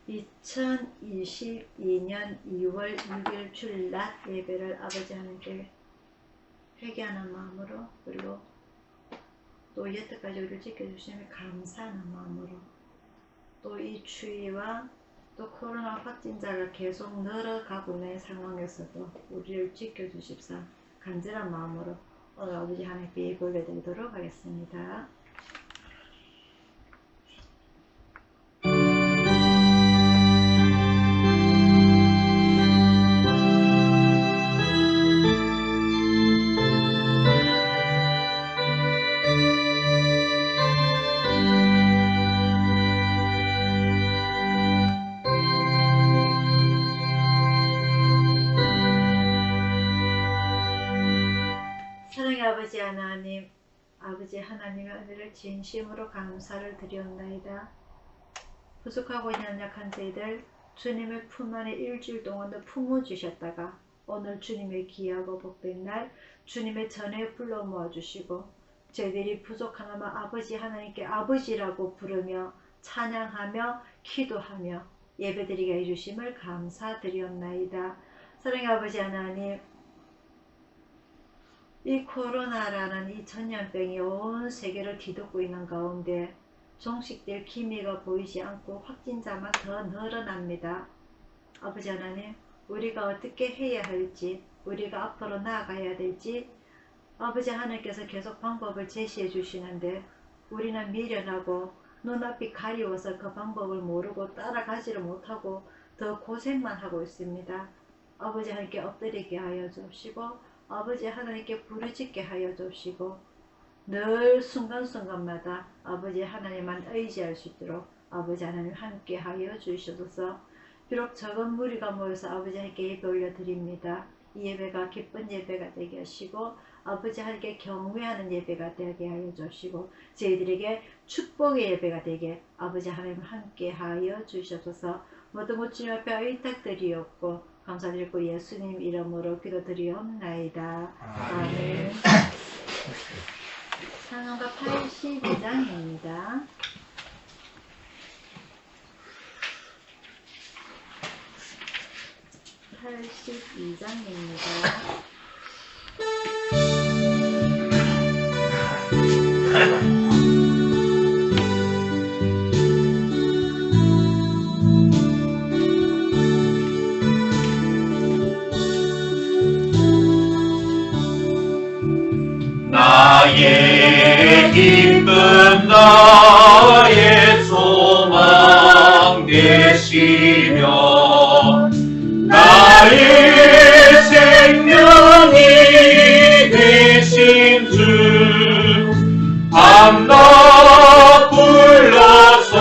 2022년 2월 6일 주일 낮 예배를 아버지 하나님께 회개하는 마음으로, 그리고 또 여태까지 우리를 지켜주시면 감사하는 마음으로, 또 이 추위와 또 코로나 확진자가 계속 늘어가고 있는 상황에서도 우리를 지켜주십사 간절한 마음으로 오늘 아버지 하나님께 예배를 드리도록 하겠습니다. 사랑의 아버지 하나님, 아버지 하나님의 은혜를 진심으로 감사를 드리옵나이다. 부족하고 연약한 저희들 주님의 품 안에 일주일 동안도 품어주셨다가 오늘 주님의 귀하고 복된 날 주님의 전에 불러 모아주시고 저희들이 부족하나마 아버지 하나님께 아버지라고 부르며 찬양하며 기도하며 예배드리게 해주심을 감사드리옵나이다. 사랑의 아버지 하나님, 이 코로나라는 이 전염병이 온 세계를 뒤덮고 있는 가운데 종식될 기미가 보이지 않고 확진자만 더 늘어납니다. 아버지 하나님, 우리가 어떻게 해야 할지, 우리가 앞으로 나아가야 될지 아버지 하나님께서 계속 방법을 제시해 주시는데 우리는 미련하고 눈앞이 가리워서 그 방법을 모르고 따라가지를 못하고 더 고생만 하고 있습니다. 아버지 하나님께 엎드리게 하여 주시고 아버지 하나님께 부르짖게 하여 주시고 늘 순간순간마다 아버지 하나님만 의지할 수 있도록 아버지 하나님 함께 하여 주시옵소서. 비록 적은 무리가 모여서 아버지 하나님께 예배 올려드립니다. 이 예배가 기쁜 예배가 되게 하시고 아버지 하나님께 경외하는 예배가 되게 하여 주시고 저희들에게 축복의 예배가 되게 아버지 하나님 함께 하여 주시옵소서. 모든 것 주님 앞에 의탁드리옵고 감사드리고 예수님 이름으로 기도드리옵나이다. 아멘. 찬송가 82장입니다. 나의 기쁨 나의 소망 되시며 나의 생명이 되신 주 밤낮 불러서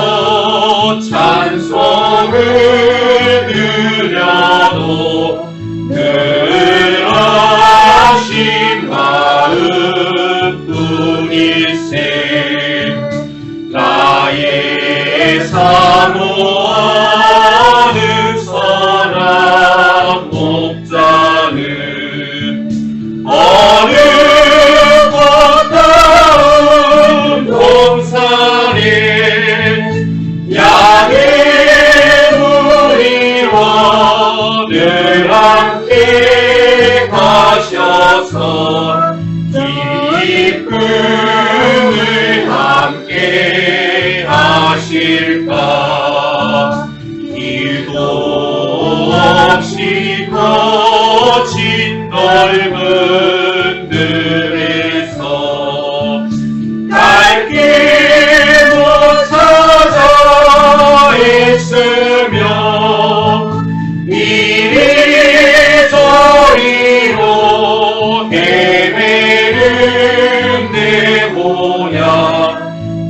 찬송을 드려도 늘 하신 마음 뿐일세. 나의 사모하는 사랑 목자는 어느 꽃다운 동산에 양의 무리와 늘 함께 가셔서 기쁨을 함께 하실까. 길도 없이 거친 넓은 들에서 갈 길 못 찾아 애쓰며 이리저리로 헤매는 내 모양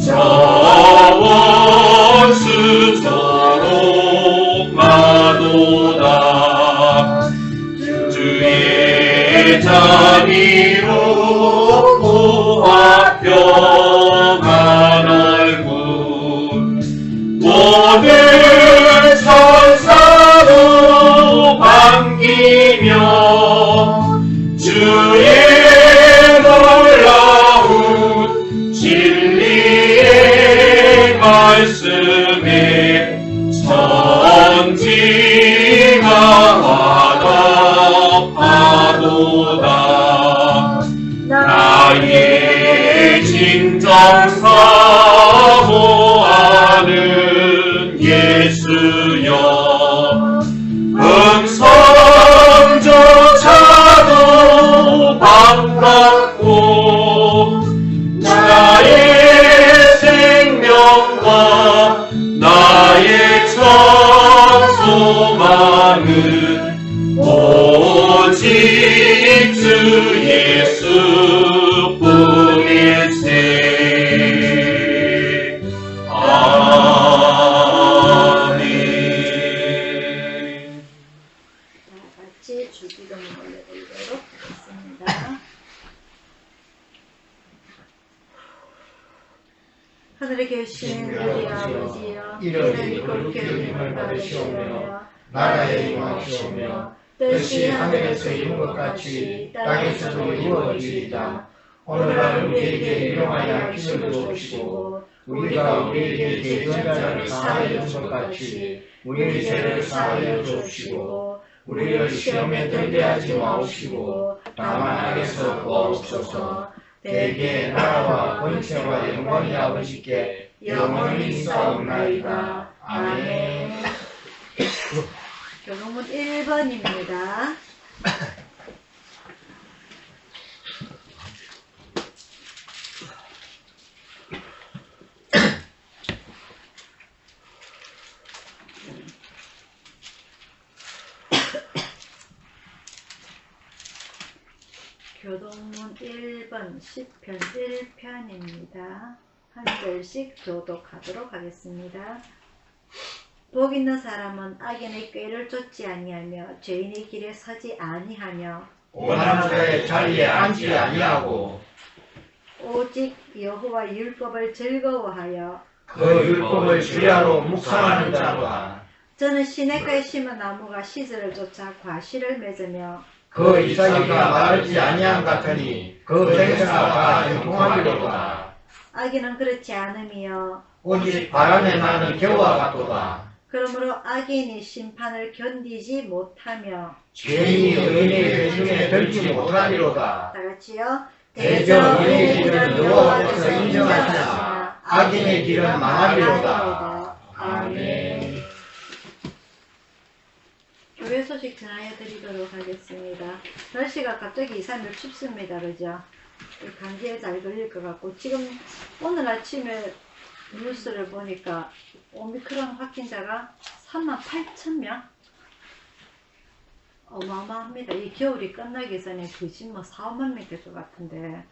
저 원수처럼 마도다. 주의 자비로 보아 평안 얼굴 모든 천사도 반기며 주의 놀라운 진리의 말씀에 나의 참 소망은 오직 주 예수뿐일세. 아멘. 다 같이 주기도문 올려드리도록 하겠습니다. 하늘에 계신 우리 아버지여, 이름이 거룩히 여김을 받으시오며 나라의 임하시오며 뜻이 하늘에서 이룬 것 같이 땅에서도 이루어지이다. 오늘날 우리에게 일용할 양식을 주옵시고 우리가 우리에게 죄진 자를 사하여 준 것 같이 우리 죄를 사하여 주옵시고 우리를 시험에 들게 하지 마옵시고 다만 악에서 구하옵소서. 대개 나라와 권세와 영광이 아버지께 영원히 있사옵나이다. 아멘. 교동문 1번입니다. 교동문 1번 시편 1편입니다. 한 절씩 교독하도록 하겠습니다. 복 있는 사람은 악인의 꾀를 쫓지 아니하며 죄인의 길에 서지 아니하며 원하는 자의 자리에 앉지 아니하고 오직 여호와 율법을 즐거워하여 그 율법을 주야로 묵상하는 자로다. 저는 시냇가에 심은 나무가 시절을 쫓아 과실을 맺으며 그 이삭이가 마르지 아니함 같으니 그 생사가 다 형통하리로다. 악인은 그렇지 않으며 오직 바람에 나는 겨와 같도다. 그러므로 악인이 심판을 견디지 못하며 죄인이 의인의 배 중에 들지 못하리로다. 다같이요. 대저 의인의 길은 여호와께서 인정하시나 악인의 길은 망하리로다. 아멘. 교회 소식 전하여 드리도록 하겠습니다. 날씨가 갑자기 2, 3일 춥습니다. 그죠? 감기에 잘 걸릴 것 같고 지금 오늘 아침에 뉴스를 보니까 오미크론 확진자가 38,000명? 어마어마합니다. 이 겨울이 끝나기 전에 거짓 뭐 4, 5만 명 될 것 같은데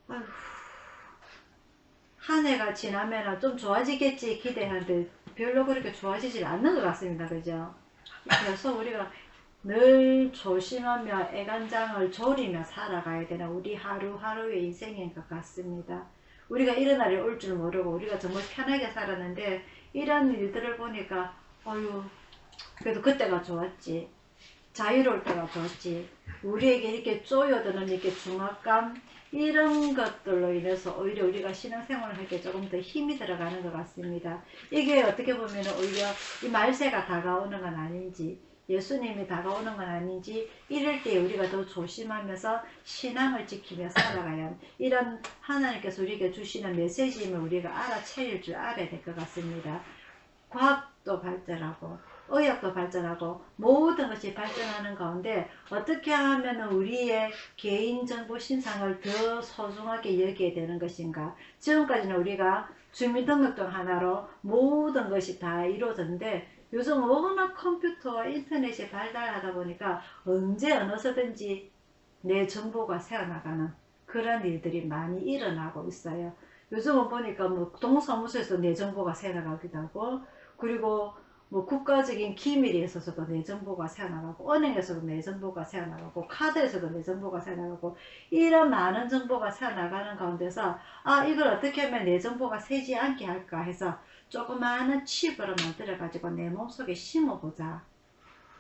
아휴, 한 해가 지나면 좀 좋아지겠지 기대하는데 별로 그렇게 좋아지질 않는 것 같습니다. 그죠? 그래서 우리가 늘 조심하며 애간장을 졸이며 살아가야 되는 우리 하루하루의 인생인 것 같습니다. 우리가 이런 날이 올 줄 모르고 우리가 정말 편하게 살았는데 이런 일들을 보니까 어휴 그래도 그때가 좋았지. 자유로울 때가 좋았지. 우리에게 이렇게 쪼여드는 이렇게 중압감 이런 것들로 인해서 오히려 우리가 신앙생활을 할 때 조금 더 힘이 들어가는 것 같습니다. 이게 어떻게 보면 오히려 이 말세가 다가오는 건 아닌지 예수님이 다가오는 건 아닌지 이럴 때 우리가 더 조심하면서 신앙을 지키며 살아가야 하는 이런 하나님께서 우리에게 주시는 메시지임을 우리가 알아차릴 줄 알아야 될 것 같습니다. 과학도 발전하고 의학도 발전하고 모든 것이 발전하는 가운데 어떻게 하면 우리의 개인정보 신상을 더 소중하게 여기게 되는 것인가. 지금까지는 우리가 주민등록증 하나로 모든 것이 다 이루어졌는데 요즘 워낙 컴퓨터와 인터넷이 발달하다 보니까 언제 어느서든지 내 정보가 새어나가는 그런 일들이 많이 일어나고 있어요. 요즘은 보니까 뭐 동사무소에서 내 정보가 새어나가기도 하고 그리고 뭐 국가적인 기밀에 있어서도 내 정보가 새어나가고 은행에서도 내 정보가 새어나가고 카드에서도 내 정보가 새어나가고 이런 많은 정보가 새어나가는 가운데서 아 이걸 어떻게 하면 내 정보가 새지 않게 할까 해서 조그마한 칩으로 만들어 가지고 내 몸속에 심어보자.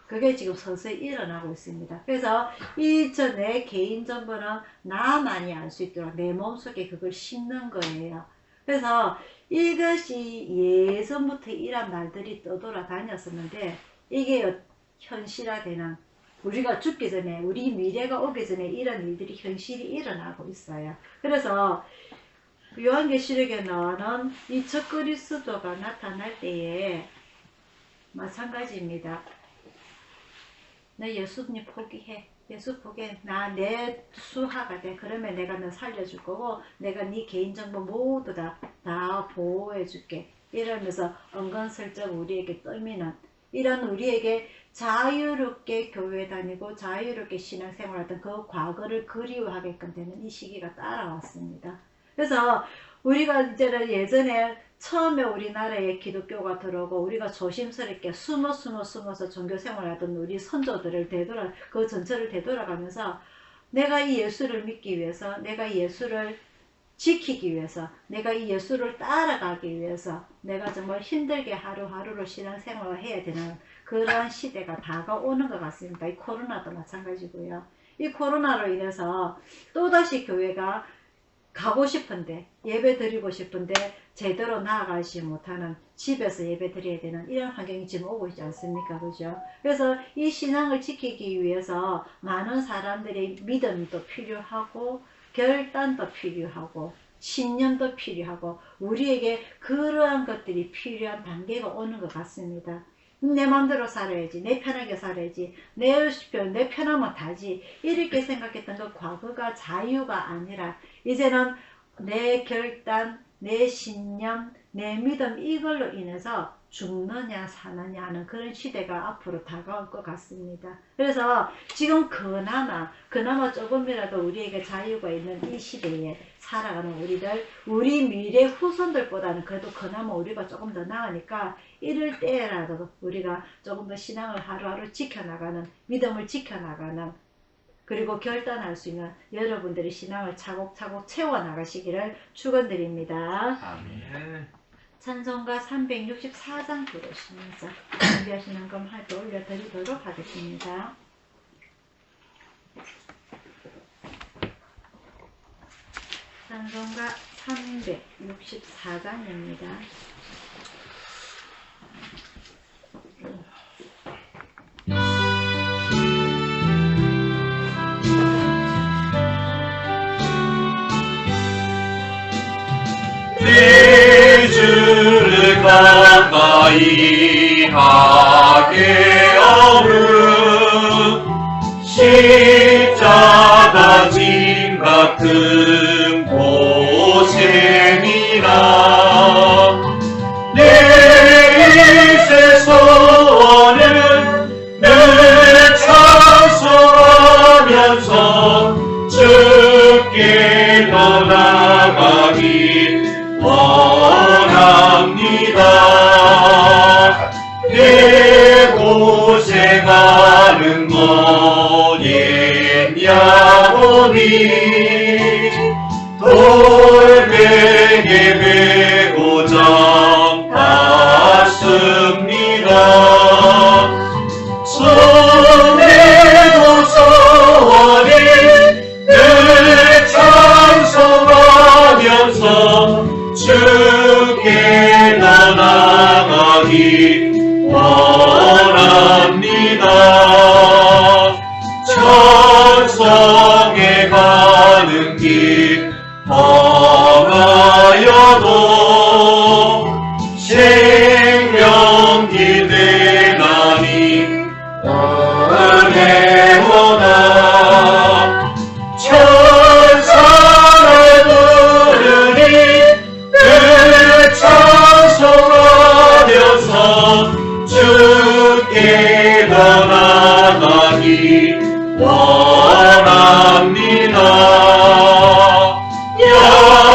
그게 지금 서서히 일어나고 있습니다. 그래서 이 내 개인정보는 나만이 알 수 있도록 내 몸속에 그걸 심는 거예요. 그래서 이것이 예전부터 이런 말들이 떠돌아다녔었는데 이게 현실화되는 우리가 죽기 전에 우리 미래가 오기 전에 이런 일들이 현실이 일어나고 있어요. 그래서 요한계시록에 나오는 이 적그리스도가 나타날 때에 마찬가지입니다. 너 예수님 포기해. 예수 보게 내 수하가 돼. 그러면 내가 너 살려줄 거고 내가 네 개인정보 모두 다 보호해 줄게. 이러면서 은근슬쩍 우리에게 떠미는 이런 우리에게 자유롭게 교회 다니고 자유롭게 신앙생활하던 그 과거를 그리워하게끔 되는 이 시기가 따라왔습니다. 그래서 우리가 이제는 예전에 처음에 우리나라에 기독교가 들어오고 우리가 조심스럽게 숨어서 종교생활하던 우리 선조들을 그 전체를 되돌아가면서 내가 이 예수를 믿기 위해서, 내가 이 예수를 지키기 위해서, 내가 이 예수를 따라가기 위해서 내가 정말 힘들게 하루하루를 신앙생활을 해야 되는 그러한 시대가 다가오는 것 같습니다. 이 코로나도 마찬가지고요. 이 코로나로 인해서 또다시 교회가 가고 싶은데 예배 드리고 싶은데 제대로 나아가지 못하는 집에서 예배 드려야 되는 이런 환경이 지금 오고 있지 않습니까? 그죠? 그래서 이 신앙을 지키기 위해서 많은 사람들의 믿음도 필요하고 결단도 필요하고 신념도 필요하고 우리에게 그러한 것들이 필요한 단계가 오는 것 같습니다. 내 마음대로 살아야지, 내 편하게 살아야지, 내 편하면 다지 이렇게 생각했던 그 과거가 자유가 아니라 이제는 내 결단, 내 신념, 내 믿음 이걸로 인해서 죽느냐 사느냐 하는 그런 시대가 앞으로 다가올 것 같습니다. 그래서 지금 그나마 조금이라도 우리에게 자유가 있는 이 시대에 살아가는 우리 미래 후손들보다는 그래도 그나마 우리가 조금 더 나으니까 이럴 때라도 우리가 조금 더 신앙을 하루하루 지켜나가는, 믿음을 지켜나가는, 그리고 결단할 수 있는 여러분들의 신앙을 차곡차곡 채워나가시기를 축원드립니다. 아멘. 찬송가 364장 부르시면서 준비하시는 금 할 때 올려드리도록 하겠습니다. 찬송가 364장입니다. 내 주를 가까이 하게 하는 십자가 짐 같은 고생이나 내 일세 소원은 늘 찬송하면서 주께 더 나아가기 원합니다. 내 고생하는 것 옛냐오니 돌베개 메고 장 받습니다. 손에도 소원이 늘 찬송하면서 주께 나아가기 원합니다. 천성에 가는 길 험하여도 생명길 내가니 은혜오나 천사를 부르니 늘 찬송하면서 주께 더 나아가기 원합니다.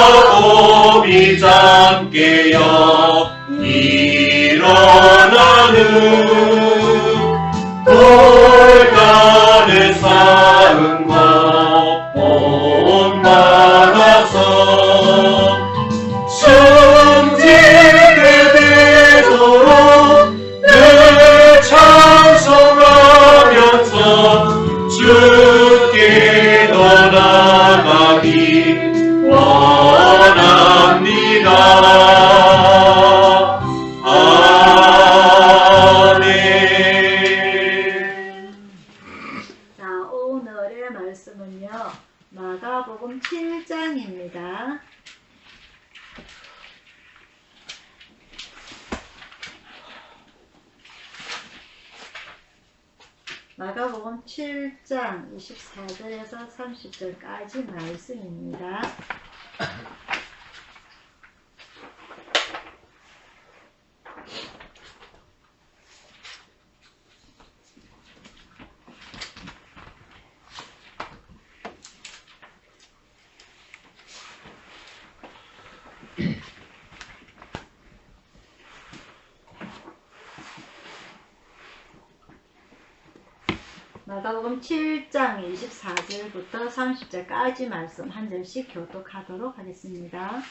야곱이 잠깨어 일어나는 돌간을 쌓은 것 복 많아서 승진에 되도록 늘 찬송하면서 주께 더 나아가기 원합니다. 아멘. 마가복음 7장 24절에서 30절까지 말씀입니다. 마가복음 7장 24절부터 30절까지 말씀 한 절씩 교독하도록 하겠습니다.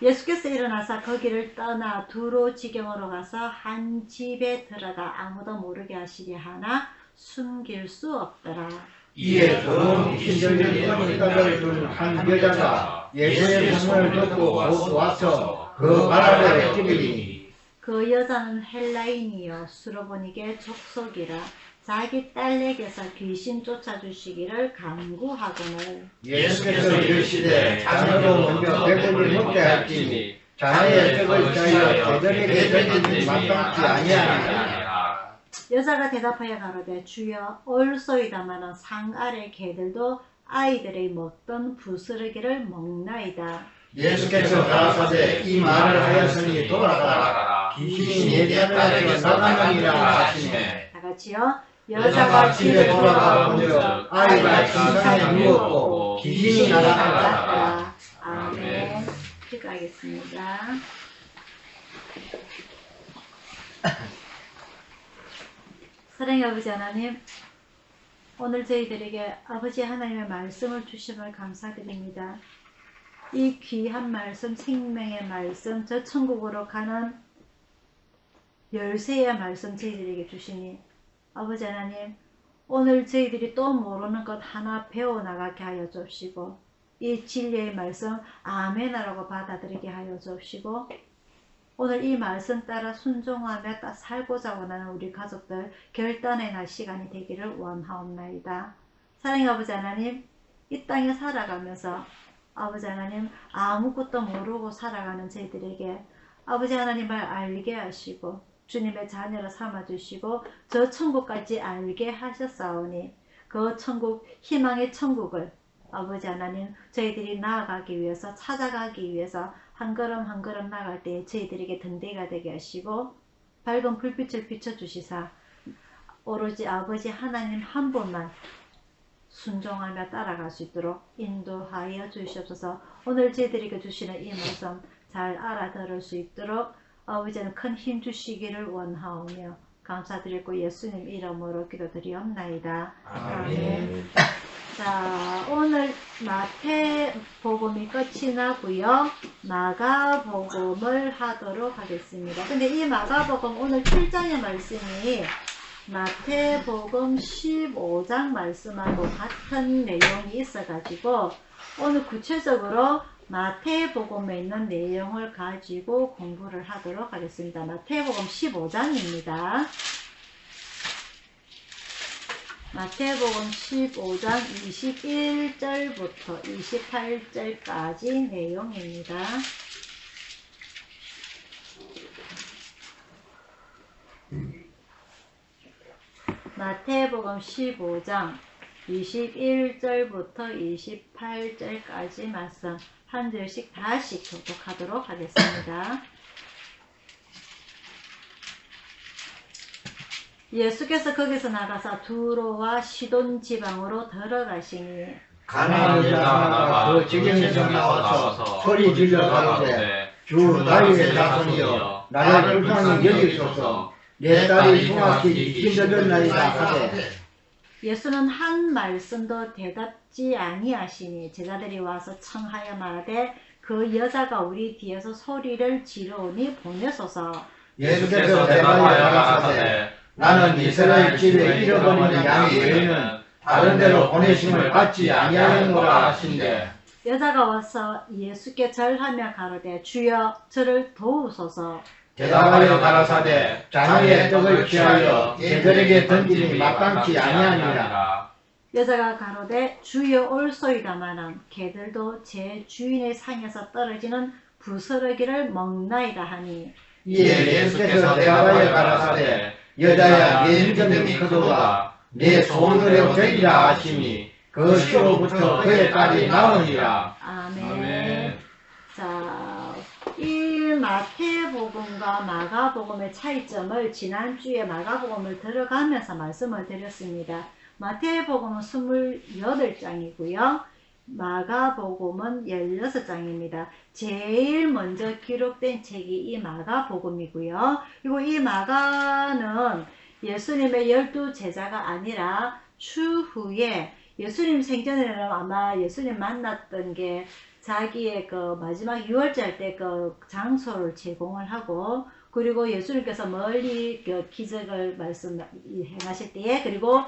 예수께서 일어나사 거기를 떠나 두로 지경으로 가서 한 집에 들어가 아무도 모르게 하시려 하나 숨길 수 없더라. 이에 더러운 귀신들이 떡을 둔 한 여자가 예수의 말씀을 듣고 곧 와서 그 발 아래 엎드리니 그 여자는 헬라인이요 수로보니게 족속이라 자기 딸에게서 귀신 쫓아주시기를 간구하거늘 예수께서 이르시되 자녀도 먼저 배고를 먹게 할지니 자녀의 떡을 위하여 개들에게 던지지 마땅치 아니하니라. 여자가 대답하여 가로되 주여 올소이다마는 상 아래 개들도 아이들의 먹던 부스러기를 먹나이다. 예수께서 가라사대 이 말을 하였으니 돌아가라 귀신이 예전에 사단이라 하시네. 다같이요. 여자가 집에 돌아가 본즉 아이가 침상에 누웠고 귀신이 나타났다. 아멘. 기도하겠습니다. 사랑의 아버지 하나님, 오늘 저희들에게 아버지 하나님의 말씀을 주심을 감사드립니다. 이 귀한 말씀, 생명의 말씀, 저 천국으로 가는 열쇠의 말씀 저희들에게 주시니 아버지 하나님, 오늘 저희들이 또 모르는 것 하나 배워나가게 하여 주옵시고 이 진리의 말씀 아멘이라고 받아들이게 하여 주옵시고 오늘 이 말씀 따라 순종하며 딱 살고자 원하는 우리 가족들 결단의 날 시간이 되기를 원하옵나이다. 사랑의 아버지 하나님, 이 땅에 살아가면서 아버지 하나님 아무것도 모르고 살아가는 저희들에게 아버지 하나님을 알게 하시고 주님의 자녀로 삼아주시고 저 천국까지 알게 하셨사오니 그 천국, 희망의 천국을 아버지 하나님 저희들이 나아가기 위해서 찾아가기 위해서 한 걸음 한 걸음 나갈 때 저희들에게 든대가 되게 하시고 밝은 불빛을 비춰주시사 오로지 아버지 하나님 한 분만 순종하며 따라갈 수 있도록 인도하여 주시옵소서. 오늘 저희들에게 주시는 이 말씀 잘 알아들을 수 있도록 아버지는 큰 힘 주시기를 원하오며 감사드리고 예수님 이름으로 기도드리옵나이다. 아멘. 자, 오늘 마태복음이 끝이 나고요. 마가복음을 하도록 하겠습니다. 근데 이 마가복음 오늘 7장의 말씀이 마태복음 15장 말씀하고 같은 내용이 있어가지고 오늘 구체적으로 마태복음에 있는 내용을 가지고 공부를 하도록 하겠습니다. 마태복음 15장입니다. 마태복음 15장 21절부터 28절까지 내용입니다. 마태복음 15장 21절부터 28절까지 말씀 한 절씩 다시 교독하도록 하겠습니다. 예수께서 거기서 나가사 두로와 시돈 지방으로 들어가시니 가나안 여자가 그 지경에서 나와서 소리 질러 가로되 주 다윗의 자손이여 나를 불쌍히 여기소서 내 딸이 흉악히 힘들었나이다 하되 예수는 한 말씀도 대답지 아니하시니 제자들이 와서 청하여 말하되 그 여자가 우리 뒤에서 소리를 지르오니 보내소서. 예수께서 대답하여 가라사대 나는 이스라엘 집에 잃어버린 양이 외에는 다른 데로 보내심을 받지 아니하였노라 하신대. 여자가 와서 예수께 절하며 가로되 주여 저를 도우소서. 대답하여 가라사대 자녀의 떡을 취하여 개들에게 던지니 마땅치 아니하니라. 여자가 가로되 주여 올소이다마는 개들도 제 주인의 상에서 떨어지는 부스러기를 먹나이다 하니 이에 예수께서 대답하여 가라사대 여자야 내 인정이 크도다. 내 소원대로 되리라 하시니 그 시로부터 그의 딸이 나으니라. 아멘. 자, 이 마태복음과 마가복음의 차이점을 지난주에 마가복음을 들어가면서 말씀을 드렸습니다. 마태복음은 28장이고요. 마가복음은 16장입니다. 제일 먼저 기록된 책이 이 마가복음이고요. 그리고 이 마가는 예수님의 12제자가 아니라 추후에 예수님 생전에는 아마 예수님 만났던 게 자기의 그 마지막 유월절 때 그 장소를 제공을 하고, 그리고 예수님께서 멀리 그 기적을 행하실 때에, 그리고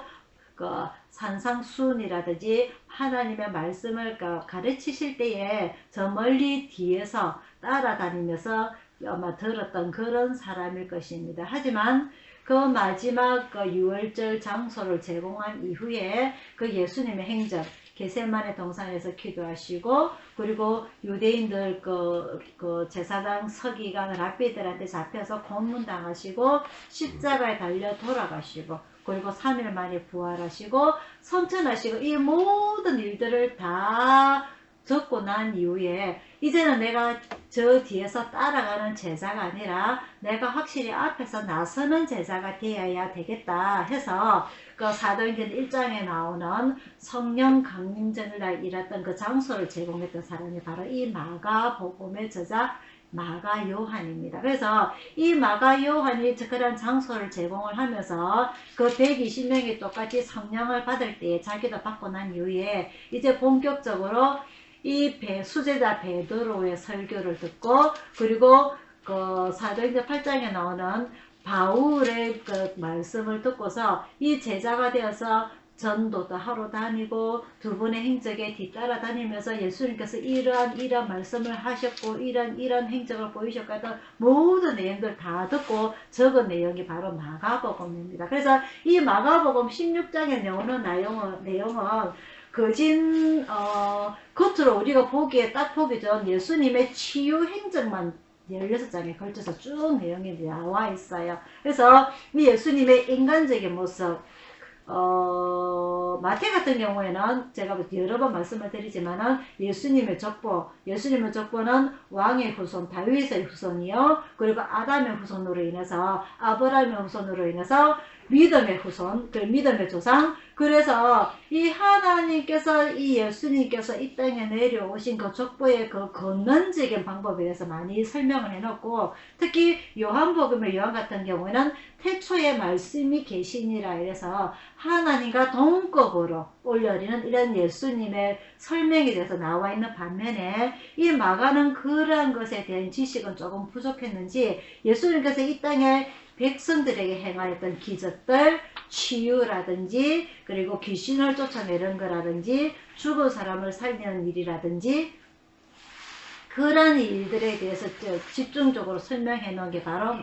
그 산상수훈이라든지 하나님의 말씀을 가르치실 때에 저 멀리 뒤에서 따라다니면서 아마 들었던 그런 사람일 것입니다. 하지만 그 마지막 그 유월절 장소를 제공한 이후에 그 예수님의 행적, 겟세마네 동산에서 기도하시고, 그리고 유대인들 그 제사장 서기관 랍비들한테 잡혀서 고문당하시고 십자가에 달려 돌아가시고, 그리고 3일 만에 부활하시고 성천하시고, 이 모든 일들을 다 적고 난 이후에 이제는 내가 저 뒤에서 따라가는 제자가 아니라 내가 확실히 앞에서 나서는 제자가 되어야 되겠다 해서 그 사도행전 1장에 나오는 성령 강림전을 일했던 그 장소를 제공했던 사람이 바로 이 마가복음의 저자 마가 요한입니다. 그래서 이 마가 요한이 그런 장소를 제공을 하면서 그 120명이 똑같이 성령을 받을 때에 자기도 받고 난 이후에 이제 본격적으로 이 수제자 베드로의 설교를 듣고, 그리고 그 사도행전 8장에 나오는 바울의 그 말씀을 듣고서 이 제자가 되어서 전도도 하러 다니고 두 분의 행적에 뒤따라 다니면서 예수님께서 이러한 말씀을 하셨고 이런 행적을 보이셨고 하던 모든 내용들 다 듣고 적은 내용이 바로 마가복음입니다. 그래서 이 마가복음 16장에 나오는 내용은 겉으로 우리가 보기에 딱 보기 전 예수님의 치유 행적만 16장에 걸쳐서 쭉 내용이 나와 있어요. 그래서 이 예수님의 인간적인 모습, 마태 같은 경우에는 제가 여러 번 말씀을 드리지만은 예수님의 족보는 왕의 후손, 다윗의 후손이요. 그리고 아담의 후손으로 인해서, 아브라함의 후손으로 인해서 믿음의 후손, 그 믿음의 조상. 그래서 이 하나님께서, 이 예수님께서 이 땅에 내려오신 그 족보의 그 근원적인 방법에 대해서 많이 설명을 해놓고, 특히 요한복음의 요한 같은 경우에는 태초에 말씀이 계시니라 이래서 하나님과 동급으로 올려리는 이런 예수님의 설명에 대해서 나와 있는 반면에 이 마가는 그러한 것에 대한 지식은 조금 부족했는지 예수님께서 이 땅에 백성들에게 행하였던 기적들, 치유라든지, 그리고 귀신을 쫓아내는 거라든지, 죽은 사람을 살리는 일이라든지, 그런 일들에 대해서 집중적으로 설명해 놓은 게 바로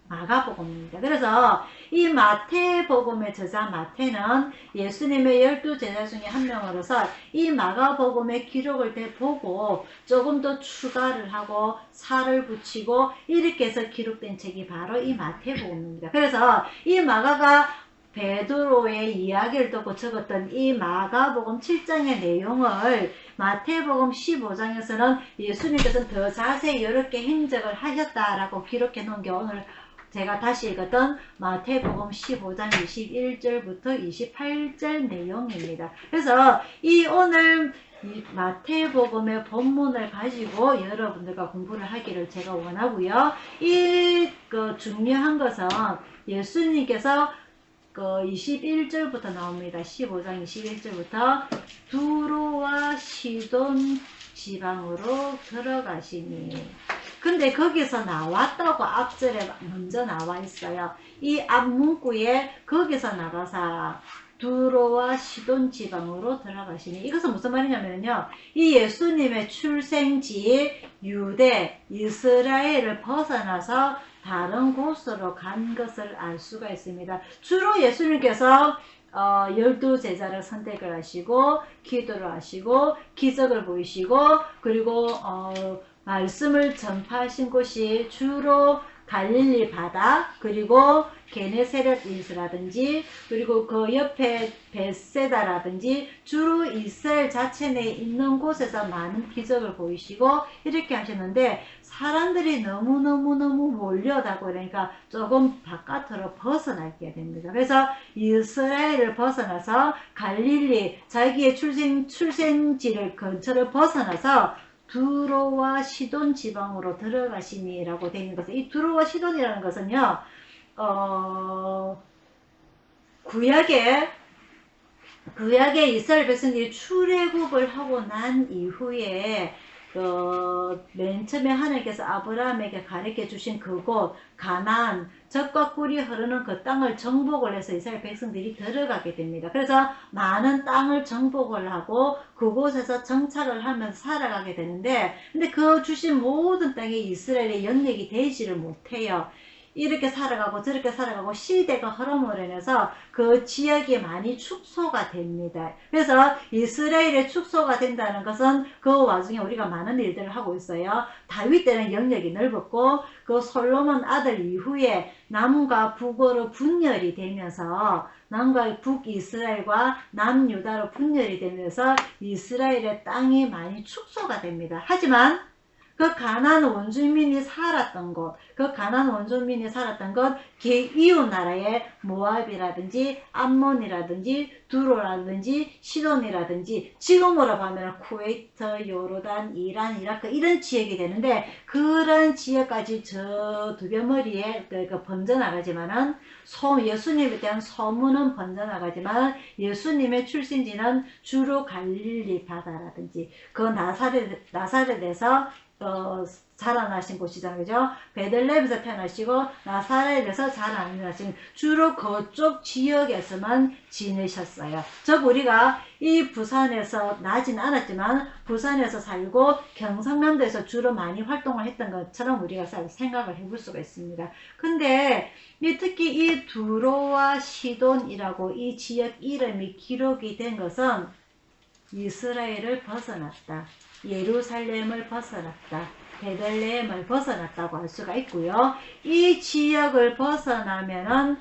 마가복음입니다. 그래서 이 마태복음의 저자 마태는 예수님의 12제자 중에 한 명으로서 이 마가복음의 기록을 보고 조금 더 추가를 하고 살을 붙이고 이렇게 해서 기록된 책이 바로 이 마태복음입니다. 그래서 이 마가가 베드로의 이야기를 듣고 적었던 이 마가복음 7장의 내용을 마태복음 15장에서는 예수님께서는 더 자세히 이렇게 행적을 하셨다라고 기록해 놓은 게 오늘 제가 다시 읽었던 마태복음 15장 21절부터 28절 내용입니다. 그래서 이 오늘 이 마태복음의 본문을 가지고 여러분들과 공부를 하기를 제가 원하고요. 중요한 것은 예수님께서 21절부터 나옵니다. 15장 21절부터 두로와 시돈 지방으로 들어가시니. 근데 거기서 나왔다고 앞절에 먼저 나와 있어요. 이 앞문구에 거기서 나가사 두로와 시돈 지방으로 들어가시니. 이것은 무슨 말이냐면요. 이 예수님의 출생지 유대, 이스라엘을 벗어나서 다른 곳으로 간 것을 알 수가 있습니다. 주로 예수님께서 12제자를 선택을 하시고 기도를 하시고 기적을 보이시고 그리고 말씀을 전파하신 곳이 주로 갈릴리 바다, 그리고 게네세렛이라든지, 그리고 그 옆에 벳세다라든지 주로 이스라엘 자체 내에 있는 곳에서 많은 기적을 보이시고 이렇게 하셨는데, 사람들이 너무너무 몰려다고 그러니까 조금 바깥으로 벗어나게 됩니다. 그래서 이스라엘을 벗어나서 갈릴리, 자기의 출생지를 근처를 벗어나서 두로와 시돈 지방으로 들어가시니라고 되어 있는 것은, 이 두로와 시돈이라는 것은요, 구약에 이스라엘 백성들이 출애굽을 하고 난 이후에 맨 처음에 하나님께서 아브라함에게 가르쳐 주신 그곳 가나안, 젖과 꿀이 흐르는 그 땅을 정복을 해서 이스라엘 백성들이 들어가게 됩니다. 그래서 많은 땅을 정복을 하고 그곳에서 정착을 하면서 살아가게 되는데, 근데 그 주신 모든 땅에 이스라엘의 영역이 되지를 못해요. 이렇게 살아가고 저렇게 살아가고 시대가 흐름으로 인해서 그 지역이 많이 축소가 됩니다. 그래서 이스라엘의 축소가 된다는 것은 그 와중에 우리가 많은 일들을 하고 있어요. 다윗 때는 영역이 넓었고, 그 솔로몬 아들 이후에 남과 북으로 분열이 되면서, 남과 북이스라엘과 남유다로 분열이 되면서 이스라엘의 땅이 많이 축소가 됩니다. 하지만 그 가나안 원주민이 살았던 곳, 이웃 나라의 모압이라든지 암몬이라든지 두로라든지 시돈이라든지, 지금으로 보면 쿠웨이트, 요르단, 이란, 이라크 이런 지역이 되는데, 그런 지역까지 저 두벼머리에 번져나가지만은, 예수님에 대한 소문은 번져나가지만 예수님의 출신지는 주로 갈릴리 바다라든지 그 나사렛에서 자라나신 곳이잖아요. 그죠? 베들레헴에서 태어나시고 나사렛에서 자라나신, 주로 그쪽 지역에서만 지내셨어요. 즉 우리가 이 부산에서 나진 않았지만 부산에서 살고 경상남도에서 주로 많이 활동을 했던 것처럼 우리가 생각을 해볼 수가 있습니다. 근데 특히 이 두로와 시돈이라고 이 지역 이름이 기록이 된 것은 이스라엘을 벗어났다, 예루살렘을 벗어났다, 베들레헴을 벗어났다고 할 수가 있고요. 이 지역을 벗어나면은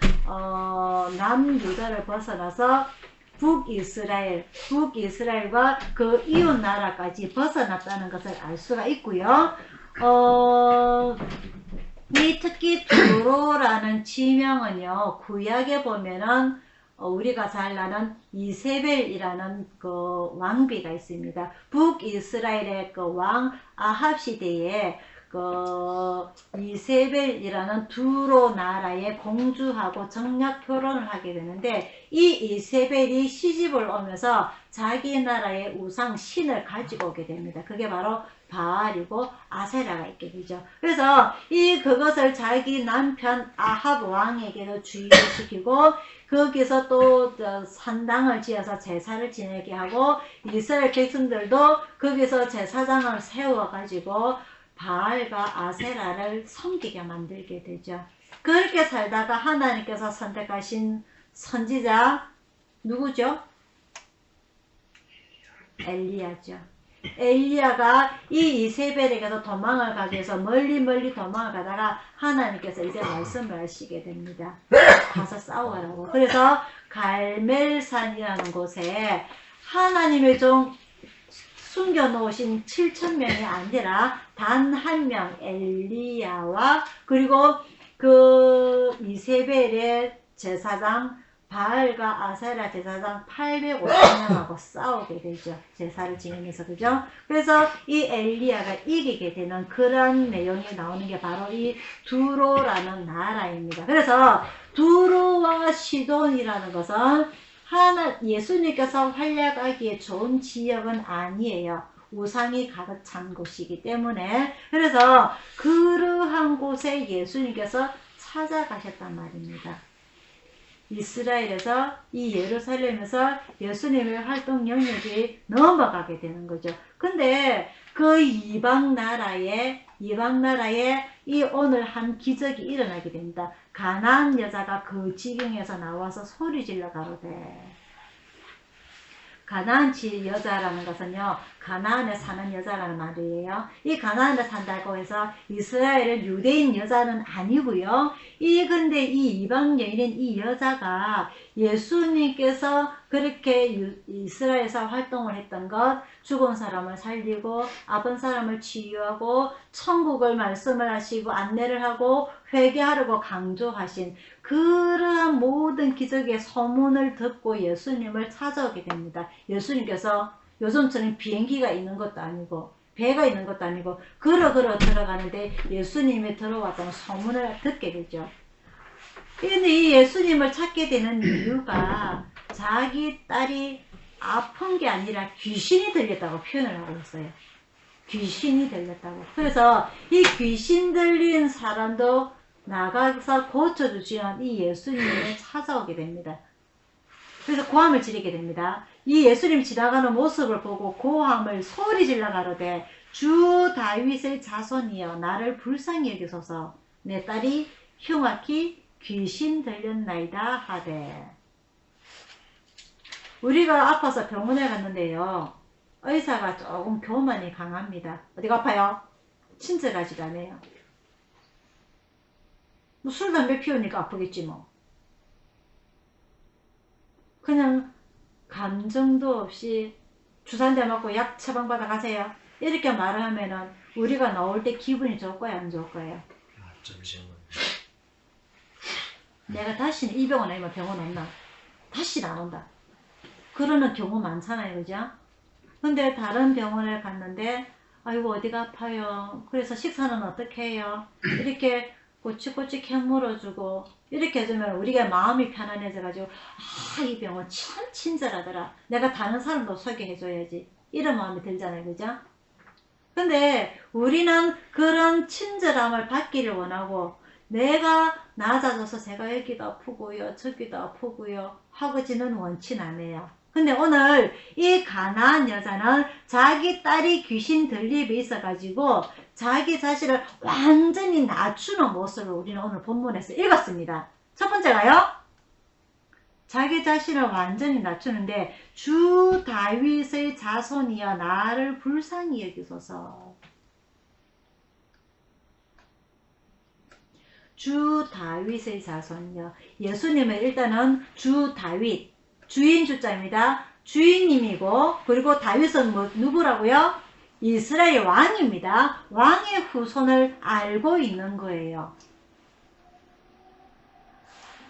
남유다를 벗어나서 북이스라엘과 그 이웃 나라까지 벗어났다는 것을 알 수가 있고요. 이 특히 두로라는 지명은요, 구약에 보면은 우리가 잘 아는 이세벨이라는 그 왕비가 있습니다. 북이스라엘의 그 왕 아합 시대에 그 이세벨이라는 두로 나라의 공주하고 정략 결혼을 하게 되는데, 이 이세벨이 시집을 오면서 자기 나라의 우상 신을 가지고 오게 됩니다. 그게 바로 바알이고 아세라가 있게 되죠. 그래서 그것을 자기 남편 아합 왕에게도 주의를 시키고, 거기서 또 산당을 지어서 제사를 지내게 하고, 이스라엘 백성들도 거기서 제사장을 세워가지고 바알과 아세라를 섬기게 만들게 되죠. 그렇게 살다가 하나님께서 선택하신 선지자 누구죠? 엘리야죠. 엘리야가 이 이세벨에게서 도망을 가기 위해서 멀리 도망을 가다가 하나님께서 이제 말씀을 하시게 됩니다. 가서 싸우라고. 그래서 갈멜산이라는 곳에 하나님의 종 숨겨놓으신 7,000명이 아니라 단 한 명 엘리야와, 그리고 그 이세벨의 제사장 바알과 아세라 제사장 850명하고 싸우게 되죠. 제사를 지내면서. 그죠? 그래서 이 엘리야가 이기게 되는 그런 내용이 나오는 게 바로 이 두로라는 나라입니다. 그래서 두로와 시돈이라는 것은 예수님께서 활약하기에 좋은 지역은 아니에요. 우상이 가득 찬 곳이기 때문에. 그래서 그러한 곳에 예수님께서 찾아가셨단 말입니다. 이스라엘에서 이 예루살렘에서 예수님의 활동 영역이 넘어가게 되는 거죠. 근데 그 이방 나라에 이 오늘 한 기적이 일어나게 됩니다. 가나안 여자가 그 지경에서 나와서 소리 질러 가로되. 가나안 여자라는 것은요, 가나안에 사는 여자라는 말이에요. 이 가나안에 산다고 해서 이스라엘은 유대인 여자는 아니고요. 근데 이 이방 여인인 이 여자가 예수님께서 그렇게 이스라엘에서 활동을 했던 것, 죽은 사람을 살리고 아픈 사람을 치유하고 천국을 말씀을 하시고 안내를 하고 회개하려고 강조하신 그러한 모든 기적의 소문을 듣고 예수님을 찾아오게 됩니다. 예수님께서 요즘처럼 비행기가 있는 것도 아니고 배가 있는 것도 아니고 걸어 들어가는데 예수님이 들어왔다는 소문을 듣게 되죠. 그런데 이 예수님을 찾게 되는 이유가 자기 딸이 아픈 게 아니라 귀신이 들렸다고 표현을 하고 있어요. 귀신이 들렸다고. 그래서 이 귀신 들린 사람도 나가서 고쳐주시는 이 예수님을 찾아오게 됩니다. 그래서 고함을 지르게 됩니다. 이 예수님 지나가는 모습을 보고 고함을 소리 질러 가로되 주 다윗의 자손이여 나를 불쌍히 여기소서 내 딸이 흉악히 귀신 들렸나이다 하되. 우리가 아파서 병원에 갔는데요. 의사가 조금 교만이 강합니다. 어디가 아파요? 친절하지도 않아요. 뭐 술, 담배 피우니까 아프겠지 뭐. 그냥 감정도 없이 주사 한 대 맞고 약 처방받아 가세요. 이렇게 말을 하면은 우리가 나올 때 기분이 좋을 거야, 안 좋을 거예요? 잠시만요. 내가 다시는 이 병원 아니면 병원 온다. 다시는 안 온다. 그러는 경우 많잖아요, 그죠? 근데 다른 병원에 갔는데 아이고 어디가 아파요. 그래서 식사는 어떻게 해요? 이렇게 꼬치꼬치 캐물어주고 이렇게 해주면 우리가 마음이 편안해져가지고 이 병원 참 친절하더라. 내가 다른 사람도 소개해줘야지. 이런 마음이 들잖아요, 그죠? 근데 우리는 그런 친절함을 받기를 원하고 내가 낮아져서 제가 여기도 아프고요 저기도 아프고요 하고지는 원치는 않아요. 근데 오늘 이 가나안 여자는 자기 딸이 귀신 들림이 있어가지고 자기 자신을 완전히 낮추는 모습을 우리는 오늘 본문에서 읽었습니다. 첫 번째가요. 자기 자신을 완전히 낮추는데 주 다윗의 자손이여 나를 불쌍히 여기소서. 주 다윗의 자손이여. 예수님은 일단은 주 다윗 주인 주자입니다. 주인님이고 그리고 다윗은 누구라고요? 이스라엘 왕입니다. 왕의 후손을 알고 있는 거예요.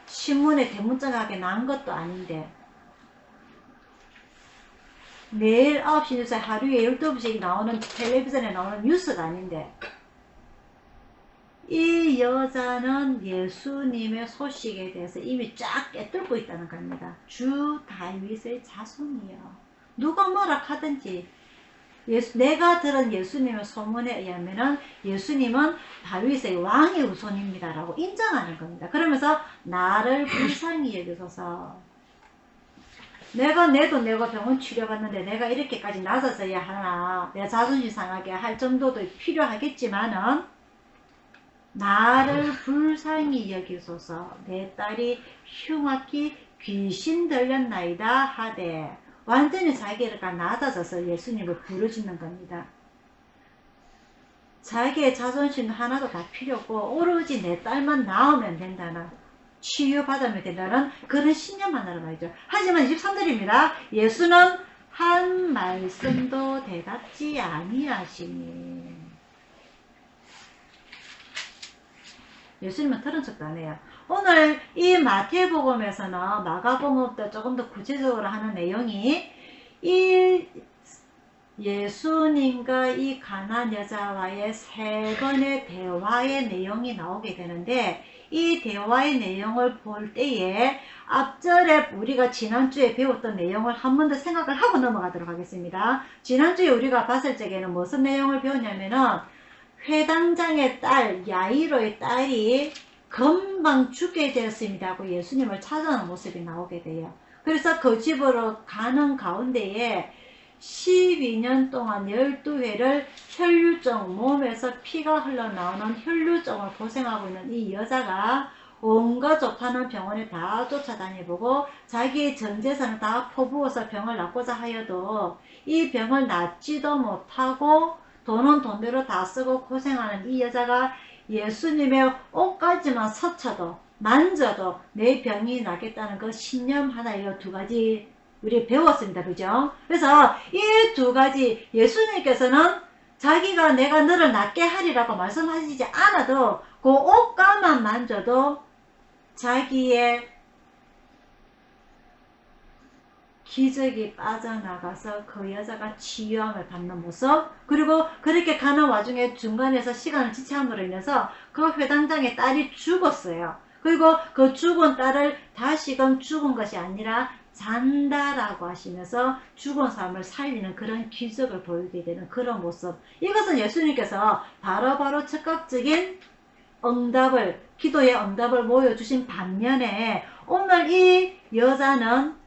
신문에 대문짝하게 난 것도 아닌데 매일 9시 뉴스에 하루에 12번씩 나오는 텔레비전에 나오는 뉴스가 아닌데 이 여자는 예수님의 소식에 대해서 이미 쫙 깨뚫고 있다는 겁니다. 주 다윗의 자손이요. 누가 뭐라 하든지 내가 들은 예수님의 소문에 의하면 예수님은 다윗의 왕의 후손입니다 라고 인정하는 겁니다. 그러면서 나를 불쌍히 여기소서. 내도 병원 치료받는데 내가 이렇게까지 낮아져야 하나 내 자존심 상하게 할 정도도 필요하겠지만은 나를 불쌍히 여기소서. 내 딸이 흉악히 귀신 들렸나이다 하되 완전히 자기가 낮아져서 예수님을 부르짖는 겁니다. 자기의 자존심 하나도 다 필요 없고 오로지 내 딸만 나으면 된다는 치유받으면 된다는 그런 신념 하나로 말이죠. 하지만 23절입니다. 예수는 한 말씀도 대답지 아니하시니. 예수님은 들은 척도 안 해요. 오늘 이 마태복음에서는 마가복음보다 조금 더 구체적으로 하는 내용이 이 예수님과 이 가나안 여자와의 세 번의 대화의 내용이 나오게 되는데 이 대화의 내용을 볼 때에 앞절에 우리가 지난주에 배웠던 내용을 한 번 더 생각을 하고 넘어가도록 하겠습니다. 지난주에 우리가 봤을 적에는 무슨 내용을 배웠냐면은 회당장의 딸 야이로의 딸이 금방 죽게 되었습니다 하고 예수님을 찾아오는 모습이 나오게 돼요. 그래서 그 집으로 가는 가운데에 12년 동안 12회를 혈류증, 몸에서 피가 흘러나오는 혈류증을 고생하고 있는 이 여자가 온갖 좋다는 병원에 다 쫓아다니보고 자기의 전 재산을 다 퍼부어서 병을 낫고자 하여도 이 병을 낫지도 못하고 돈은 돈대로 다 쓰고 고생하는 이 여자가 예수님의 옷까지만 스쳐도 만져도 내 병이 나겠다는 그 신념 하나에 두 가지 우리 배웠습니다. 그죠? 그래서 이 두 가지 예수님께서는 자기가 내가 너를 낫게 하리라고 말씀하시지 않아도 그 옷가만 만져도 자기의 기적이 빠져나가서 그 여자가 치유함을 받는 모습, 그리고 그렇게 가는 와중에 중간에서 시간을 지체함으로 인해서 그 회당장의 딸이 죽었어요. 그리고 그 죽은 딸을 다시금 죽은 것이 아니라 잔다라고 하시면서 죽은 사람을 살리는 그런 기적을 보이게 되는 그런 모습. 이것은 예수님께서 바로바로 즉각적인 응답을, 기도의 응답을 보여주신 반면에 오늘 이 여자는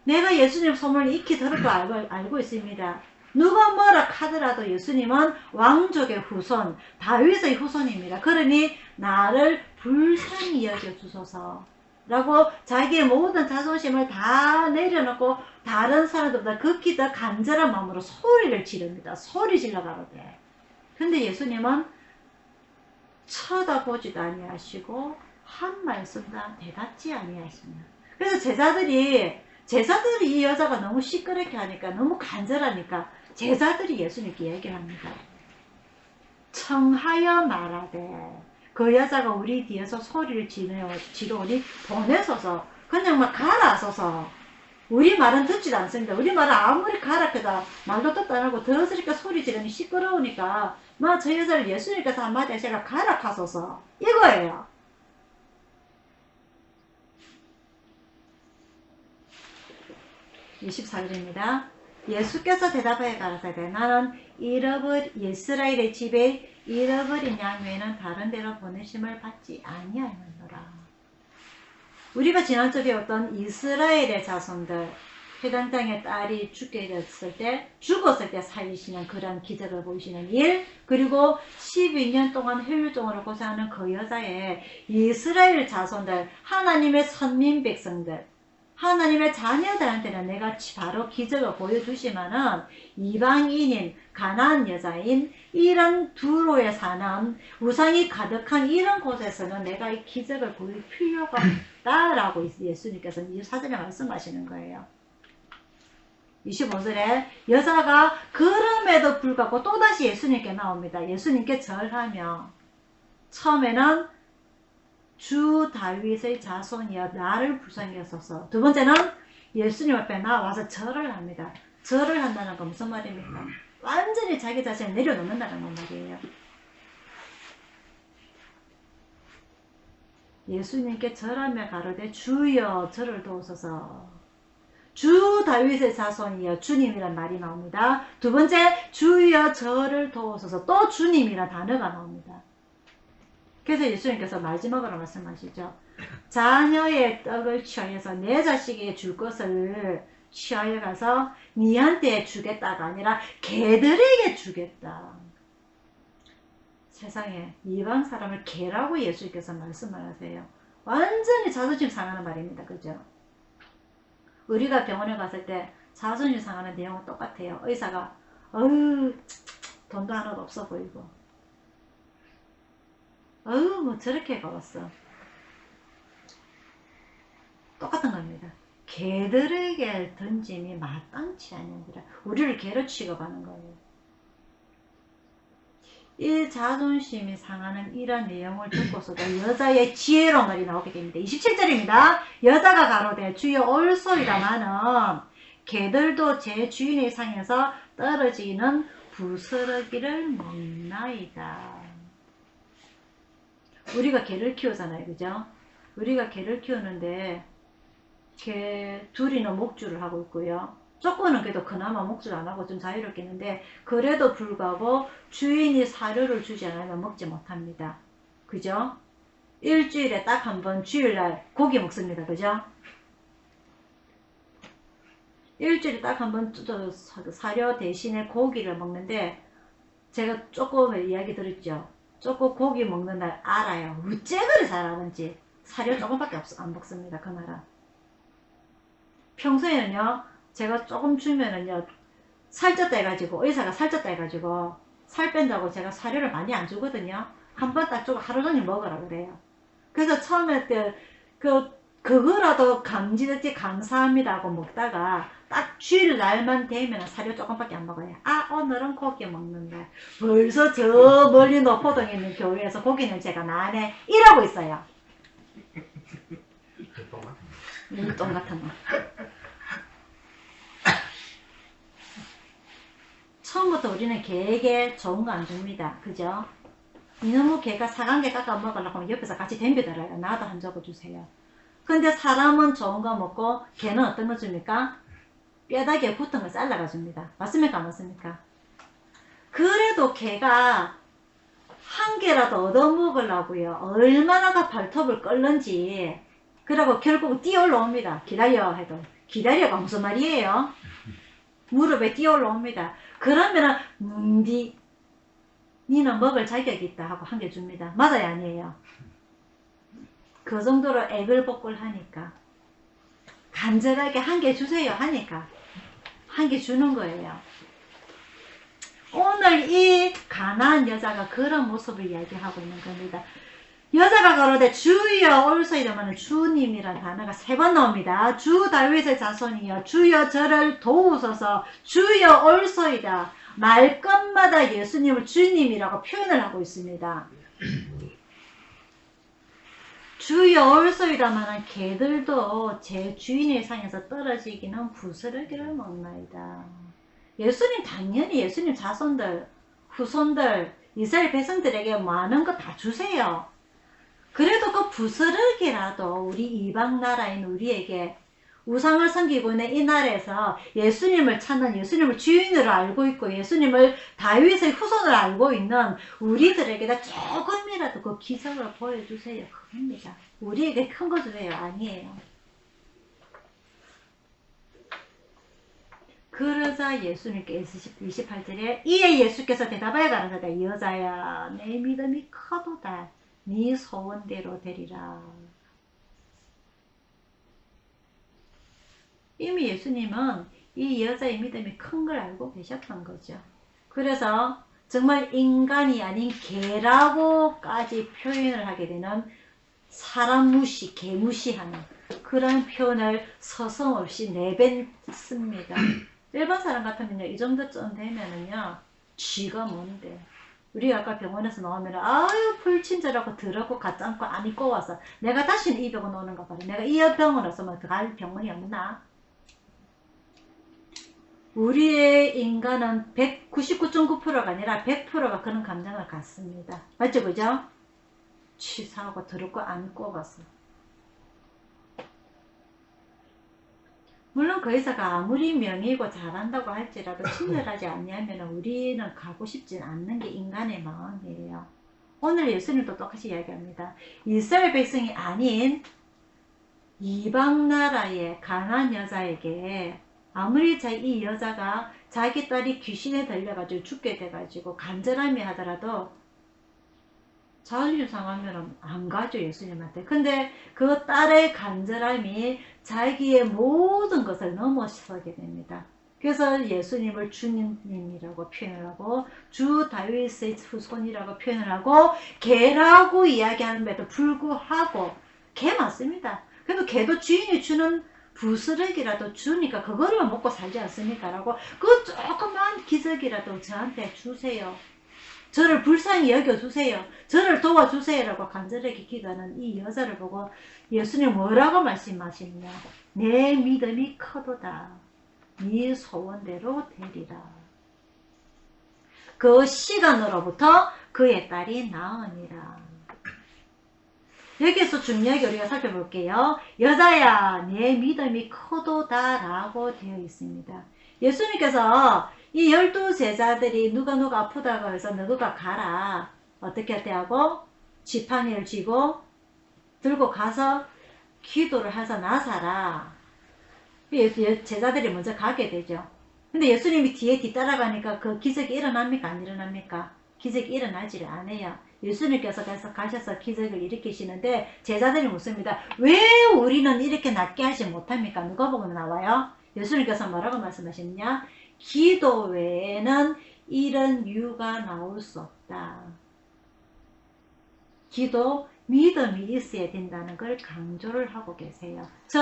내가 예수님 소문을 익히 들을 거 알고 있습니다. 누가 뭐라 하더라도 예수님은 왕족의 후손, 다윗의 후손입니다. 그러니 나를 불쌍히 여겨주소서 라고 자기의 모든 자존심을 다 내려놓고 다른 사람들보다 극히 더 간절한 마음으로 소리를 지릅니다. 소리 질러 가로되. 근데 예수님은 쳐다보지도 아니하시고 한 말씀도 대답지 아니하십니다. 그래서 제자들이 이 여자가 너무 시끄럽게 하니까, 너무 간절하니까 제자들이 예수님께 얘기를 합니다. 청하여 말하되 그 여자가 우리 뒤에서 소리를 지르오니 보내소서. 그냥 막 가라소서. 우리 말은 듣지도 않습니다. 우리 말은 아무리 가라해도 말도 듣도 안 하고 더스럽게 소리 지르니 시끄러우니까 막 저 여자를 예수님께서 한마디 하시라 가라 하소서. 이거예요. (24절입니다) 예수께서 대답하여 가라사대 나는 이스라엘의 집에 잃어버린 양 외에는 다른 데로 보내심을 받지 아니하였노라. 우리가 지난주에 배웠던 이스라엘의 자손들, 회당장의 딸이 죽었을 때 살리시는 그런 기적을 보이시는 일, 그리고 12년 동안 혈류증으로 고생하는 그 여자의 이스라엘 자손들, 하나님의 선민 백성들, 하나님의 자녀들한테는 내가 바로 기적을 보여주시면은 이방인인 가나안 여자인 이런 두로에 사는 우상이 가득한 이런 곳에서는 내가 이 기적을 보일 필요가 없다라고 예수님께서 24절에 말씀하시는 거예요. 25절에 여자가 그럼에도 불구하고 또다시 예수님께 나옵니다. 예수님께 절하며 처음에는 주 다윗의 자손이여 나를 불쌍히 여소서. 두 번째는 예수님 앞에 나와서 절을 합니다. 절을 한다는 건 무슨 말입니까? 완전히 자기 자신을 내려놓는다는 말이에요. 예수님께 절하며 가로되 주여 저를 도우소서. 주 다윗의 자손이여 주님이란 말이 나옵니다. 두 번째 주여 저를 도우소서. 또 주님이란 단어가 나옵니다. 그래서 예수님께서 마지막으로 말씀하시죠. 자녀의 떡을 취하여서 내 자식에게 줄 것을 취하여 가서 니한테 주겠다가 아니라 개들에게 주겠다. 세상에 이방 사람을 개라고 예수님께서 말씀을 하세요. 완전히 자존심 상하는 말입니다. 그죠? 우리가 병원에 갔을 때 자존심 상하는 내용은 똑같아요. 의사가 돈도 하나도 없어 보이고 뭐 저렇게 걸었어. 똑같은 겁니다. 개들에게 던짐이 마땅치 아니니라. 우리를 개로 취급하는 거예요. 이 자존심이 상하는 이런 내용을 듣고서도 여자의 지혜로운 말이 나오게 됩니다. 27절입니다. 여자가 가로되 주여 옳소이다마는 개들도 제 주인의 상에서 떨어지는 부스러기를 먹나이다. 우리가 개를 키우잖아요. 그죠? 우리가 개를 키우는데 개 둘이는 목줄을 하고 있고요. 조금은 그래도 그나마 목줄 안 하고 좀 자유롭게 있는데 그래도 불구하고 주인이 사료를 주지 않으면 먹지 못합니다. 그죠? 일주일에 딱 한 번 주일날 고기 먹습니다. 그죠? 일주일에 딱 한 번 사료 대신에 고기를 먹는데 제가 조금 이야기 들었죠. 조금 고기 먹는 날 알아요. 어째 그리 잘하는지. 사료 조금밖에 안 먹습니다. 그날은. 평소에는요, 제가 조금 주면은요, 살쪘다 해가지고, 의사가 살쪘다 해가지고, 살 뺀다고 제가 사료를 많이 안 주거든요. 한 번 딱 주고 하루 종일 먹으라 그래요. 그래서 처음에 그거라도 감지됐지 감사합니다 하고 먹다가 딱 주일날만 되면 사료 조금밖에 안 먹어요. 아, 오늘은 고기 먹는다. 벌써 저 멀리 노포동에 있는 교회에서 고기는 제가 나네 이러고 있어요. 물똥 같은 거. 처음부터 우리는 개에게 좋은 거 안 줍니다. 그죠? 이놈의 개가 사간개 깎아 먹으려고 하면 옆에서 같이 덤비더라요. 나도 한 조각 주세요. 근데 사람은 좋은 거 먹고 개는 어떤 거 줍니까? 뼈다귀에 붙은 거 잘라가 줍니다. 맞습니까? 안 맞습니까? 그래도 개가 한 개라도 얻어먹으려고요. 얼마나 발톱을 끓는지. 그러고 결국 뛰어 올라옵니다. 기다려 해도. 기다려가 무슨 말이에요? 무릎에 뛰어 올라옵니다. 그러면은 니는 먹을 자격이 있다 하고 한 개 줍니다. 맞아요? 아니에요? 그 정도로 애글복글 하니까 간절하게 한 개 주세요 하니까 한 개 주는 거예요. 오늘 이 가난한 여자가 그런 모습을 이야기하고 있는 겁니다. 여자가 그러되 주여 올소이다마는 주님이란 단어가 3번 나옵니다. 주 다윗의 자손이여 주여 저를 도우소서 주여 올소이다. 말끝마다 예수님을 주님이라고 표현을 하고 있습니다. 주여 올소이다마는 개들도 제 주인의 상에서 떨어지기는 부스러기를 먹나이다. 예수님 당연히 예수님 자손들, 후손들, 이스라엘 백성들에게 많은 거 다 주세요. 그래도 그 부스러기라도 우리 이방 나라인 우리에게 우상을 섬기고 있는 이 나라에서 예수님을 찾는 예수님을 주인으로 알고 있고 예수님을 다윗의 후손으로 알고 있는 우리들에게다 조금이라도 그 기적을 보여주세요. 그겁니다. 우리에게 큰 거 주세요. 아니에요. 그러자 예수님께 28절에 이에 예수께서 대답하여 가라사대 여자야 내 믿음이 커도다 네 소원대로 되리라. 이미 예수님은 이 여자의 믿음이 큰 걸 알고 계셨던 거죠. 그래서 정말 인간이 아닌 개라고까지 표현을 하게 되는 사람 무시, 개 무시하는 그런 표현을 서슴없이 내뱉습니다. 일반 사람 같으면요, 이 정도쯤 되면은요, 쥐가 뭔데? 우리가 아까 병원에서 나오면 아유 불친절하고 더럽고 가짜고 안 입고 와서 내가 다시는 이 병원 오는 거 봐라. 내가 이 병원 왔으면 갈 병원이 없나? 우리의 인간은 99.9%가 아니라 100%가 그런 감정을 갖습니다. 맞죠? 그죠? 치사하고 더럽고 안 입고 와서. 물론 그 의사가 아무리 명의고 잘한다고 할지라도 친절하지 않냐면 우리는 가고 싶진 않는 게 인간의 마음이에요. 오늘 예수님도 똑같이 이야기합니다. 이스라엘 백성이 아닌 이방 나라의 가난한 여자에게 아무리 이 여자가 자기 딸이 귀신에 들려가지고 죽게 돼가지고 간절함이 하더라도 자존심 상하면 안 가죠, 예수님한테. 근데 그 딸의 간절함이 자기의 모든 것을 넘어서게 됩니다. 그래서 예수님을 주님이라고 표현을 하고 주 다윗의 후손이라고 표현을 하고 개라고 이야기하는데도 불구하고 개 맞습니다. 그래도 개도 주인이 주는 부스러기라도 주니까 그거를 먹고 살지 않습니까? 라고 그 조그만 기적이라도 저한테 주세요. 저를 불쌍히 여겨주세요. 저를 도와주세요. 라고 간절하게 기도하는 이 여자를 보고 예수님 뭐라고 말씀하시느냐. 내 믿음이 커도다. 네 소원대로 되리라. 그 시간으로부터 그의 딸이 나으니라. 여기서 중요하게 우리가 살펴볼게요. 여자야 내 믿음이 커도다 라고 되어 있습니다. 예수님께서 이 12제자들이 누가 아프다고 해서 너가 가라. 어떻게 할 때 하고 지팡이를 쥐고 들고 가서 기도를 해서 나사라. 제자들이 먼저 가게 되죠. 근데 예수님이 뒤에 뒤따라가니까 그 기적이 일어납니까? 안 일어납니까? 기적이 일어나지를 않아요. 예수님께서 가셔서 기적을 일으키시는데 제자들이 묻습니다. 왜 우리는 이렇게 낫게 하지 못합니까? 누가복음에 나와요. 예수님께서 뭐라고 말씀하셨냐? 기도 외에는 이런 이유가 나올 수 없다. 기도, 믿음이 있어야 된다는 걸 강조를 하고 계세요. 즉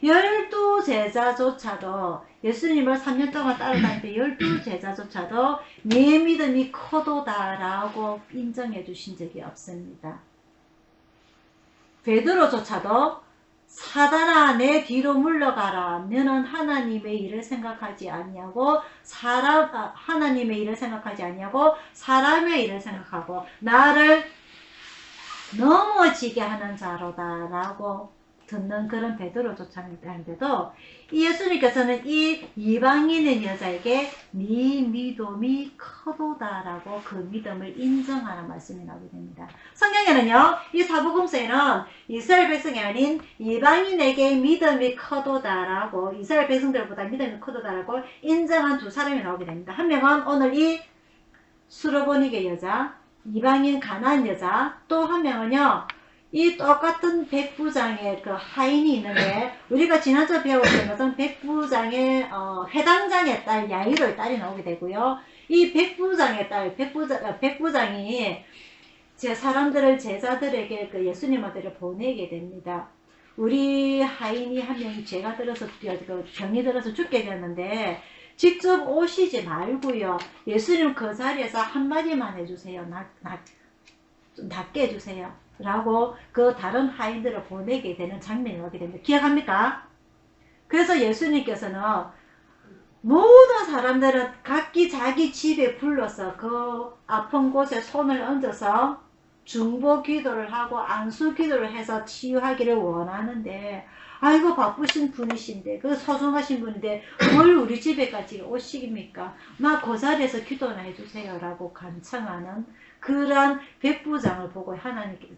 12제자조차도 예수님을 3년 동안 따라다닐 때 12제자조차도 내 믿음이 커도다라고 인정해 주신 적이 없습니다. 베드로조차도 사단아 내 뒤로 물러가라. 너는 하나님의 일을 생각하지 아니하고 하나님의 일을 생각하지 아니하고 사람의 일을 생각하고 나를 넘어지게 하는 자로다 라고 듣는 그런 베드로조차인데도 이 예수님께서는 이 이방인의 여자에게 네 믿음이 커도다 라고 그 믿음을 인정하는 말씀이 나오게 됩니다. 성경에는요 이 사복음서에는 이스라엘 백성이 아닌 이방인에게 믿음이 커도다 라고 이스라엘 백성들보다 믿음이 커도다 라고 인정한 두 사람이 나오게 됩니다. 한 명은 오늘 이 수로보니게 여자, 이방인 가나안 여자, 또 한 명은요 이 똑같은 백부장의 그 하인이 있는데 우리가 지난주에 배웠던 것은 백부장의 회당장의 딸 야이로의 딸이 나오게 되고요. 이 백부장의 딸 백부장이 사람들을 제자들에게 그 예수님한테를 보내게 됩니다. 우리 하인이 한 명이 죄가 들어서 병이 들어서 죽게 되었는데 직접 오시지 말고요. 예수님 그 자리에서 한마디만 해주세요. 좀 낫게 해주세요. 라고 그 다른 하인들을 보내게 되는 장면이 오게 됩니다. 기억합니까? 그래서 예수님께서는 모든 사람들은 각기 자기 집에 불러서 그 아픈 곳에 손을 얹어서 중보 기도를 하고 안수 기도를 해서 치유하기를 원하는데 아이고 바쁘신 분이신데 그 소중하신 분인데 뭘 우리 집에까지 오시깁니까? 나 그 자리에서 기도나 해주세요 라고 간청하는 그러한 백부장을 보고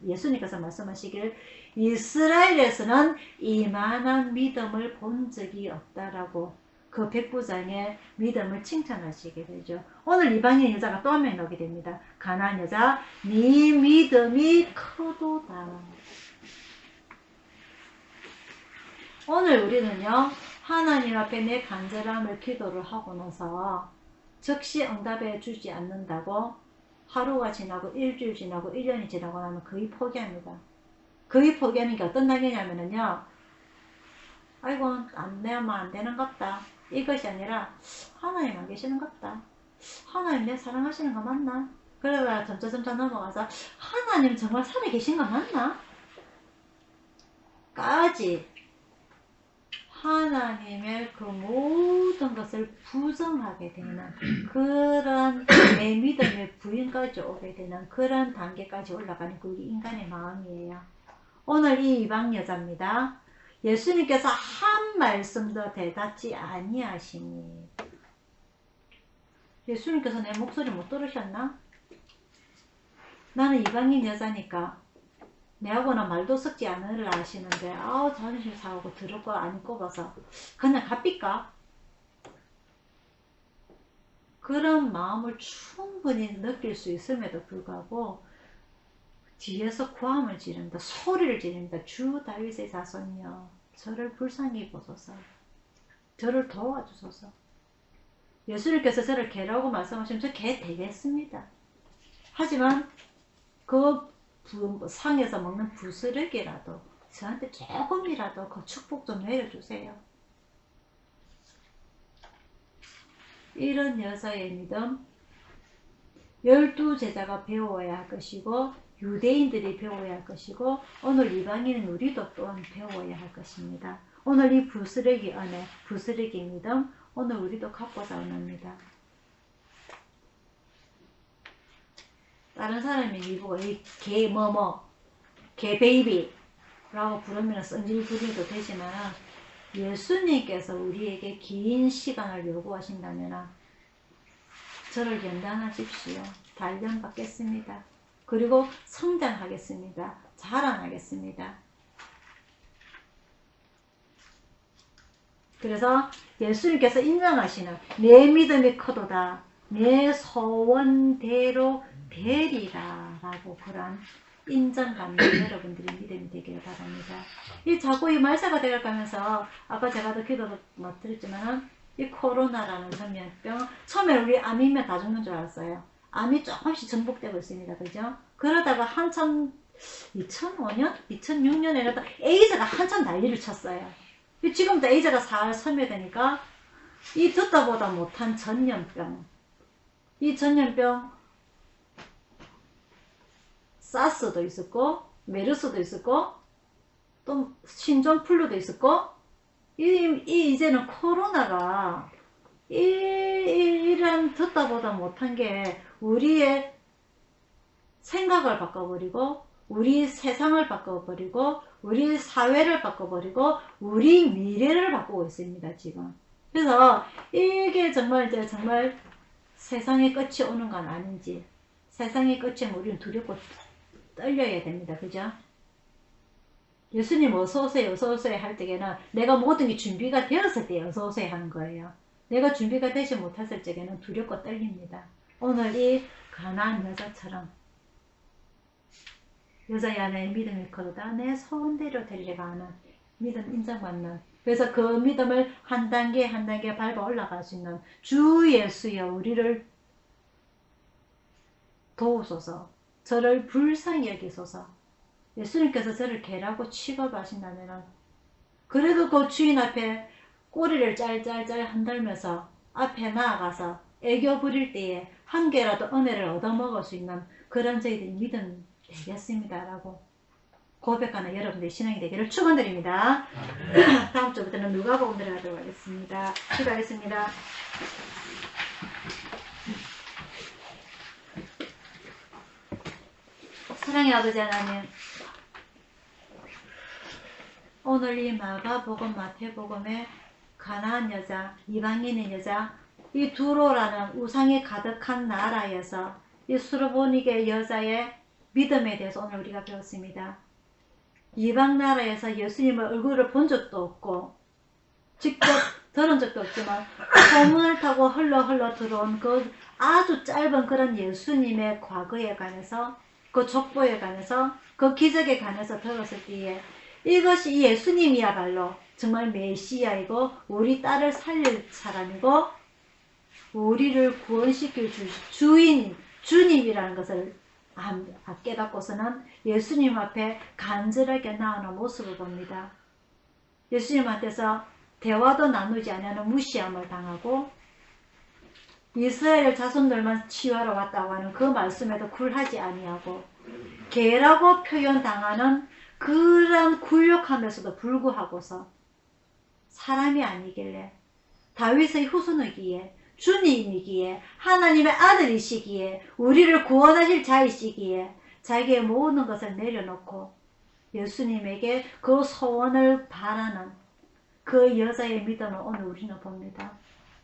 예수님께서 말씀하시기를 이스라엘에서는 이만한 믿음을 본 적이 없다라고 그 백부장의 믿음을 칭찬하시게 되죠. 오늘 이방인 여자가 또 한 명 나오게 됩니다. 가나안 여자, 네 믿음이 크도다. 오늘 우리는요 하나님 앞에 내 간절함을 기도를 하고 나서 즉시 응답해 주지 않는다고 하루가 지나고 일주일 지나고 1년이 지나고 나면 거의 포기합니다. 거의 포기하는 게 어떤 단계냐면요 아이고 내면 안 되는 것 같다. 이것이 아니라 하나님 안 계시는 것 같다. 하나님 내 사랑하시는 거 맞나? 그러다가 점차 넘어가서 하나님 정말 살아계신 거 맞나? 까지 하나님의 그 모든 것을 부정하게 되는 그런 내 믿음의 부인까지 오게 되는 그런 단계까지 올라가는 그게 인간의 마음이에요. 오늘 이 이방 여자입니다. 예수님께서 한 말씀도 대답지 아니하시니 예수님께서 내 목소리 못 들으셨나? 나는 이방인 여자니까 내하고는 말도 섞지 않으려 하시는데 아우 자존심 상하고 들을 거 안 꼽아서 그냥 갚을까? 그런 마음을 충분히 느낄 수 있음에도 불구하고 뒤에서 고함을 지른다. 소리를 지른다. 주 다윗의 자손이여 저를 불쌍히 보소서. 저를 도와주소서. 예수님께서 저를 개라고 말씀하시면 저 개 되겠습니다. 하지만 그 상에서 먹는 부스러기라도 저한테 조금이라도 그 축복 좀 내려주세요. 이런 여자의 믿음 12제자가 배워야 할 것이고 유대인들이 배워야 할 것이고 오늘 이방인은 우리도 또한 배워야 할 것입니다. 오늘 이 부스러기 안에 부스러기 믿음 오늘 우리도 갖고자 합니다. 다른 사람이 이보고 이 개 베이비 라고 부르면 성질 부리도 되지만 예수님께서 우리에게 긴 시간을 요구하신다면 저를 연단하십시오. 단련받겠습니다. 그리고 성장하겠습니다. 자라나겠습니다. 그래서 예수님께서 인정하시는 내 믿음이 크도다. 내 소원대로 되리라라고 그런 인정받는 여러분들의 믿음이 되기를 바랍니다. 이 자꾸 이 말세가 되어가면서 아까 제가도 기도도 드렸지만은 이 코로나라는 전염병 처음에 우리 암이면 다 죽는 줄 알았어요. 암이 조금씩 정복되고 있습니다. 그죠? 그러다가 한참 2005년? 2006년에 에이즈가 한참 난리를 쳤어요. 지금도 에이즈가 살 섬유되니까 이 듣다 보다 못한 전염병, 이 전염병 사스도 있었고 메르스도 있었고 또 신종플루도 있었고 이제는 코로나가 이런 듣다 보다 못한 게 우리의 생각을 바꿔버리고 우리 세상을 바꿔버리고 우리 사회를 바꿔버리고 우리 미래를 바꾸고 있습니다 지금. 그래서 이게 정말 이제 정말 세상의 끝이 오는 건 아닌지, 세상의 끝이면 우리는 두렵고 떨려야 됩니다. 그죠? 예수님 어서오세요 어서오세요 할 때에는 내가 모든 게 준비가 되었을 때 어서오세요 하는 거예요. 내가 준비가 되지 못했을 적에는 두렵고 떨립니다. 오늘 이 가나안 여자처럼 여자의 안에 믿음이 커다 내 소원대로 데리러 가는 믿음 인정받는, 그래서 그 믿음을 한 단계 한 단계 밟아 올라갈 수 있는 주 예수여 우리를 도우소서, 저를 불쌍히 여기소서. 예수님께서 저를 개라고 취급하신다면 그래도 그 주인 앞에 꼬리를 짤짤짤 흔들면서 앞에 나아가서 애교 부릴 때에 한 개라도 은혜를 얻어먹을 수 있는 그런 저희들의 믿음 되겠습니다 라고 고백하는 여러분들의 신앙이 되기를 축원드립니다. 다음 주부터는 누가복음 들어가도록 하겠습니다. 기도하겠습니다. 사랑의 아버지 하나님, 오늘 이 마가복음 마태복음의 가나안 여자, 이방인의 여자, 이 두로라는 우상이 가득한 나라에서 이 수르보니게 여자의 믿음에 대해서 오늘 우리가 배웠습니다. 이방 나라에서 예수님의 얼굴을 본 적도 없고 직접 들은 적도 없지만 소문을 타고 흘러 들어온 그 아주 짧은 그런 예수님의 과거에 관해서, 그 족보에 관해서, 그 기적에 관해서 들었을 때에 이것이 예수님이야말로 정말 메시아이고 우리 딸을 살릴 사람이고 우리를 구원시킬 주님이라는 것을 깨닫고서는 예수님 앞에 간절하게 나아오는 모습을 봅니다. 예수님한테서 대화도 나누지 않는 무시함을 당하고 이스라엘 자손들만 치유하러 왔다고 하는 그 말씀에도 굴하지 아니하고 개라고 표현당하는 그런 굴욕함에서도 불구하고서 사람이 아니길래 다윗의 후손이기에 주님이기에 하나님의 아들이시기에 우리를 구원하실 자이시기에 자기의 모든 것을 내려놓고 예수님에게 그 소원을 바라는 그 여자의 믿음을 오늘 우리는 봅니다.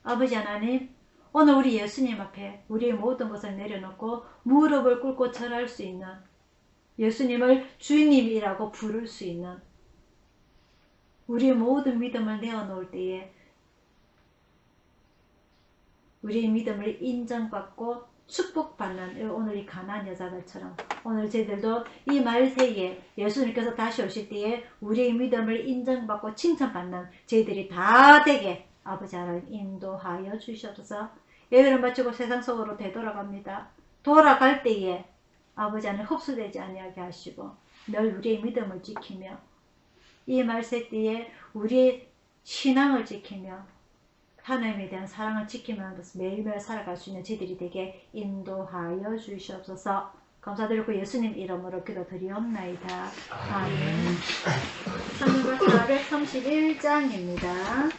아버지 하나님, 오늘 우리 예수님 앞에 우리의 모든 것을 내려놓고 무릎을 꿇고 절할 수 있는, 예수님을 주님이라고 부를 수 있는 우리의 모든 믿음을 내어놓을 때에 우리의 믿음을 인정받고 축복받는 오늘 이 가나안 여자들처럼 오늘 저희들도 이 말세에 예수님께서 다시 오실 때에 우리의 믿음을 인정받고 칭찬받는 저희들이 다 되게 아버지 하나님 인도하여 주시옵소서. 예배를 마치고 세상 속으로 되돌아갑니다. 돌아갈 때에 아버지 하나님 흡수되지 아니하게 하시고 늘 우리의 믿음을 지키며 이 말세 때에 우리의 신앙을 지키며 하나님에 대한 사랑을 지키며 매일매일 살아갈 수 있는 저희들이 되게 인도하여 주시옵소서. 감사드리고 예수님 이름으로 기도드리옵나이다. 아멘. 찬송가 431장입니다.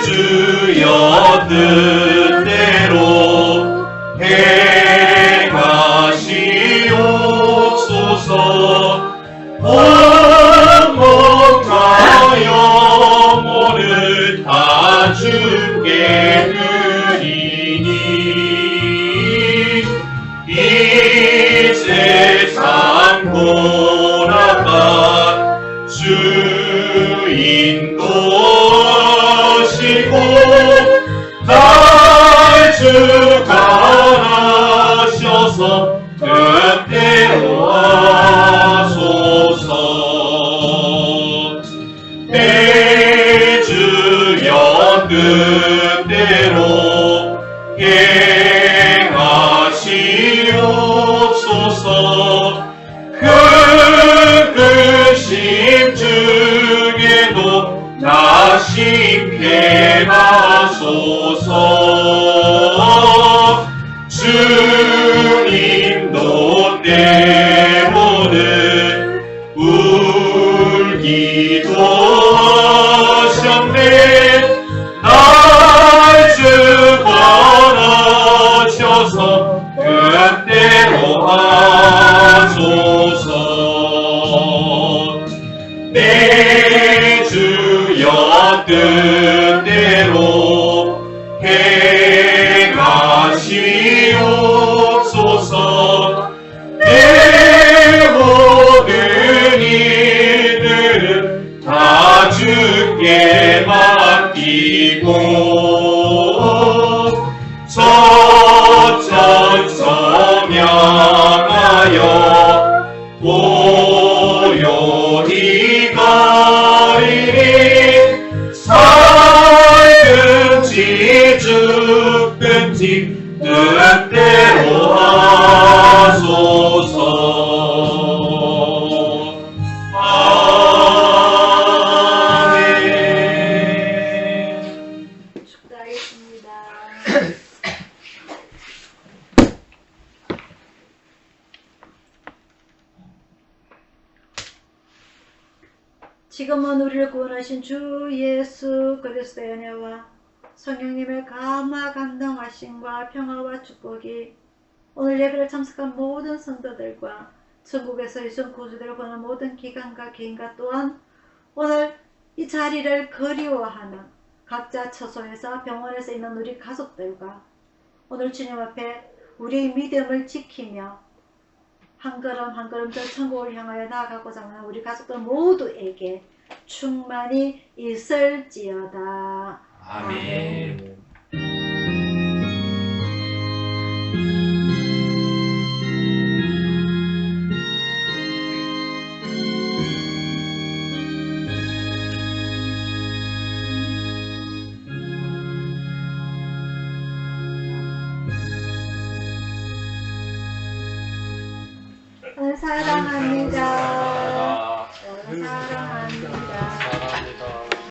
주여 뜻대로 행하시옵소서. 온몸과 영혼을 다 주께 드리니 들렸던 대로 행하시옵소서. 내 모든 일들은 다 주께 맡기고 서천성 향하여 고요히 가리니 살든지 죽든지 뜻대로 하소서. 아멘. 축도하겠습니다. 지금은 우리를 구원하신 주 예수 그리스도의 은혜와 성령님의 감화 감동하심과 평화와 축복이 오늘 예배를 참석한 모든 성도들과 천국에서 이전 구주들을 보는 모든 기관과 개인과 또한 오늘 이 자리를 그리워하는 각자 처소에서 병원에서 있는 우리 가족들과 오늘 주님 앞에 우리의 믿음을 지키며 한 걸음 한 걸음 더 천국을 향하여 나아가고자 하는 우리 가족들 모두에게 충만히 있을지어다. 아멘. 사랑합니다. 사랑합니다.